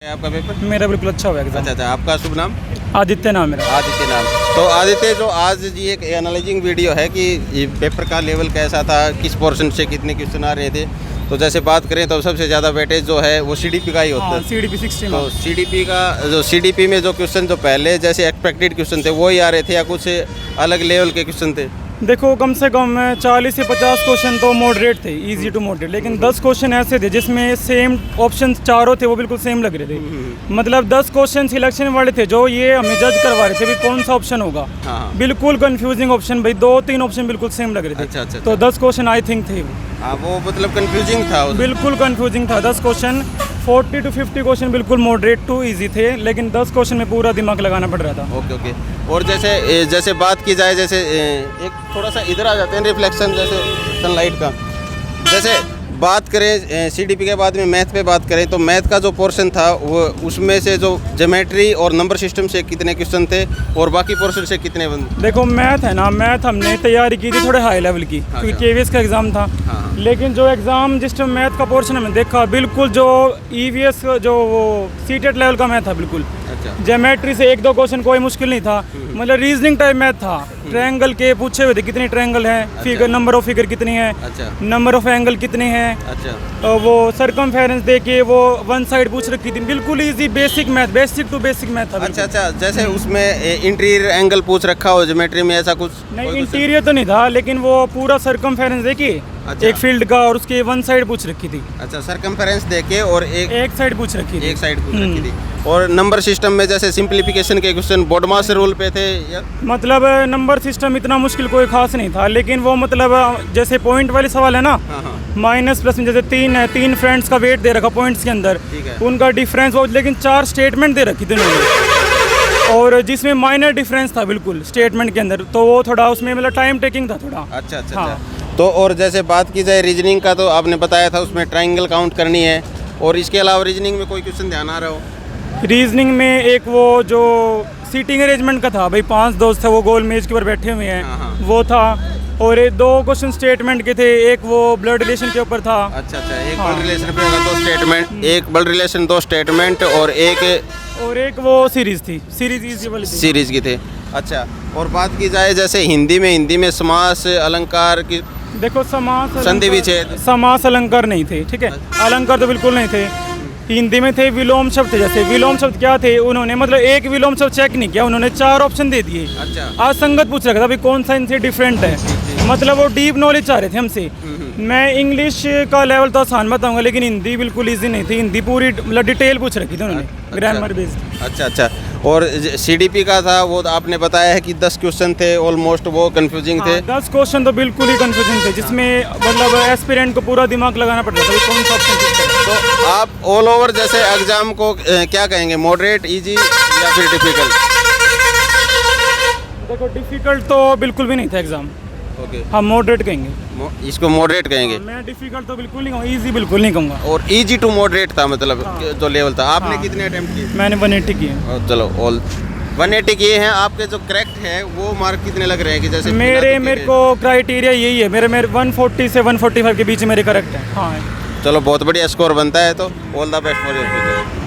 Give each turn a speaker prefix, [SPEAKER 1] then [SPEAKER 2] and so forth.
[SPEAKER 1] आपका पेपर?
[SPEAKER 2] मेरा बिल्कुल अच्छा हुआ एग्जाम।
[SPEAKER 1] अच्छा, आपका शुभ नाम?
[SPEAKER 2] आदित्य नाम मेरा।
[SPEAKER 1] आदित्य नाम। तो आदित्य, जो आज जी एक एनालाइजिंग वीडियो है कि ये पेपर का लेवल कैसा था, किस पोर्शन से कितने क्वेश्चन आ रहे थे। तो जैसे बात करें तो सबसे ज़्यादा वेटेज जो है वो सीडीपी का ही होता है।
[SPEAKER 2] CDP 60
[SPEAKER 1] तो सीडीपी में जो क्वेश्चन जो पहले जैसे एक्सपेक्टेड क्वेश्चन थे वही आ रहे थे या कुछ अलग लेवल के क्वेश्चन थे?
[SPEAKER 2] देखो, कम से कम 40 से 50 क्वेश्चन तो मॉडरेट थे, इजी टू मॉडरेट, लेकिन 10 क्वेश्चन ऐसे थे जिसमें सेम ऑप्शन चारों थे, वो बिल्कुल सेम लग रहे थे। मतलब 10 क्वेश्चन सिलेक्शन वाले थे जो ये हमें जज करवा रहे थे भी कौन सा ऑप्शन होगा।
[SPEAKER 1] हाँ।
[SPEAKER 2] बिल्कुल कंफ्यूजिंग ऑप्शन भाई, 2-3 ऑप्शन बिल्कुल सेम लग रहे थे।
[SPEAKER 1] अच्छा।
[SPEAKER 2] तो 10 क्वेश्चन आई थिंक थे
[SPEAKER 1] हाँ, वो मतलब कंफ्यूजिंग था।
[SPEAKER 2] बिल्कुल कंफ्यूजिंग था 10 क्वेश्चन। 40 to 50 क्वेश्चन बिल्कुल मॉडरेट टू इजी थे, लेकिन 10 क्वेश्चन में पूरा दिमाग लगाना पड़ रहा था।
[SPEAKER 1] ओके। और जैसे बात की जाए, जैसे एक थोड़ा सा इधर आ जाते हैं, रिफ्लेक्शन जैसे सनलाइट का। जैसे बात करें सीडीपी के बाद में मैथ पे बात करें तो मैथ का जो पोर्शन था वो उसमें से जो ज्योमेट्री और नंबर सिस्टम से कितने क्वेश्चन थे और बाकी पोर्शन से कितने बंद?
[SPEAKER 2] देखो, मैथ है ना, मैथ हमने तैयारी की थी थोड़े हाई लेवल की, क्योंकि केवीएस का एग्ज़ाम था।
[SPEAKER 1] हाँ।
[SPEAKER 2] लेकिन जो एग्ज़ाम जिस टाइम मैथ का पोर्शन हमने देखा, बिल्कुल जो ईवीएस जो वो सीटेट लेवल का मैथ था बिल्कुल।
[SPEAKER 1] अच्छा।
[SPEAKER 2] ज्योमेट्री से 1-2 क्वेश्चन कोई मुश्किल नहीं था, मतलब रीजनिंग टाइप मैथ था। ट्रायंगल के पूछे हुए थे, कितने ट्रायंगल हैं, फिगर नंबर ऑफ फिगर कितनी है,
[SPEAKER 1] अच्छा।
[SPEAKER 2] नंबर ऑफ एंगल कितने हैं।
[SPEAKER 1] अच्छा।
[SPEAKER 2] वो सरकमफेरेंस दे के वो वन साइड पूछ रखी थी, बिल्कुल easy basic math, basic to basic math था।
[SPEAKER 1] अच्छा। जैसे उसमें इंटीरियर एंगल पूछ रखा हो ज्योमेट्री में, ऐसा कुछ?
[SPEAKER 2] नहीं, इंटीरियर तो नहीं था, लेकिन वो पूरा सरकमफेरेंस देखिए।
[SPEAKER 1] अच्छा।
[SPEAKER 2] एक फील्ड का, और उसके वन साइड पूछ रखी थी।
[SPEAKER 1] अच्छा, सरकमफेरेंस देके और एक
[SPEAKER 2] साइड पूछ रखी थी।
[SPEAKER 1] एक साइड पूछ रखी थी। और नंबर सिस्टम में जैसे सिंप्लीफिकेशन के क्वेश्चन बोडमास रूल पे थे या?
[SPEAKER 2] मतलब नंबर सिस्टम इतना मुश्किल कोई खास नहीं था, लेकिन वो मतलब जैसे पॉइंट वाले सवाल है ना,
[SPEAKER 1] हाँ।
[SPEAKER 2] माइनस प्लस में जैसे 3 है, 3 फ्रेंड्स का वेट दे रखा पॉइंट्स के अंदर, उनका डिफरेंस वो, लेकिन 4 स्टेटमेंट दे रखी थी उन्होंने, और जिसमें माइनर डिफरेंस था बिल्कुल स्टेटमेंट के अंदर, तो वो थोड़ा उसमें मतलब टाइम टेकिंग था थोड़ा।
[SPEAKER 1] अच्छा।
[SPEAKER 2] हाँ।
[SPEAKER 1] तो और जैसे बात की जाए रीजनिंग का, तो आपने बताया था उसमें ट्रायंगल काउंट करनी है, और इसके अलावा रीजनिंग में कोई क्वेश्चन ध्यान आ रहा हो?
[SPEAKER 2] रीजनिंग में एक वो जो सीटिंग अरेंजमेंट का था भाई, 5 दोस्त थे वो गोल मेज के ऊपर बैठे हुए हैं।
[SPEAKER 1] हाँ।
[SPEAKER 2] वो था, और 2 क्वेश्चन स्टेटमेंट के थे, एक वो ब्लड रिलेशन के ऊपर था।
[SPEAKER 1] अच्छा। एक ब्लड रिलेशन पे होगा 2 स्टेटमेंट, एक ब्लड रिलेशन 2 स्टेटमेंट, और एक
[SPEAKER 2] वो सीरीज थी, सीरीज इजी वाली थी।
[SPEAKER 1] सीरीज की थे। अच्छा। और बात की जाए जैसे हिंदी में समास अलंकार की,
[SPEAKER 2] देखो समास
[SPEAKER 1] संधि विच्छेद,
[SPEAKER 2] समास अलंकार नहीं थे, ठीक है, अलंकार तो बिल्कुल नहीं थे। हिंदी में थे विलोम शब्द थे। जैसे विलोम शब्द क्या थे, उन्होंने मतलब एक विलोम शब्द चेक नहीं किया, उन्होंने 4 ऑप्शन दे दिए।
[SPEAKER 1] अच्छा।
[SPEAKER 2] असंगत पूछ रखा था भाई, कौन सा इनसे डिफरेंट है, मतलब वो डीप नॉलेज चाह रहे थे हमसे। मैं इंग्लिश का लेवल तो आसान बताऊंगा, लेकिन हिंदी बिल्कुल इजी नहीं थी। हिंदी पूरी मतलब डिटेल पूछ रखी थी उन्होंने, ग्रामर बेस्ड।
[SPEAKER 1] अच्छा। और सीडीपी का था वो आपने बताया है कि 10 क्वेश्चन थे ऑलमोस्ट, वो कंफ्यूजिंग थे।
[SPEAKER 2] 10 क्वेश्चन तो बिल्कुल ही कंफ्यूजिंग थे, जिसमें मतलब एस्पिरेंट को पूरा दिमाग लगाना पड़ रहा था कौन सा ऑप्शन।
[SPEAKER 1] तो आप ऑल ओवर जैसे एग्जाम को क्या कहेंगे, मॉडरेट, इजी या फिर डिफिकल्ट?
[SPEAKER 2] देखो, डिफिकल्ट तो बिल्कुल भी नहीं था एग्जाम।
[SPEAKER 1] ओके।
[SPEAKER 2] हम मॉडरेट कहेंगे,
[SPEAKER 1] इसको मॉडरेट कहेंगे।
[SPEAKER 2] मैं डिफिकल्ट तो बिल्कुल नहीं कहूँगा, इजी बिल्कुल नहीं कहूँगा।
[SPEAKER 1] और इजी टू मॉडरेट था मतलब जो लेवल था। आपने कितने अटेम्प्ट किए?
[SPEAKER 2] मैंने 180 किए।
[SPEAKER 1] चलो, ऑल 180 किए हैं। आपके जो करेक्ट है वो मार्क कितने लग रहे हैं कि जैसे
[SPEAKER 2] मेरे को क्राइटेरिया यही है, मेरे 140 से 145 के बीच मेरे करेक्ट है। हाँ,
[SPEAKER 1] चलो, बहुत बढ़िया स्कोर बनता है। तो all the best for your future.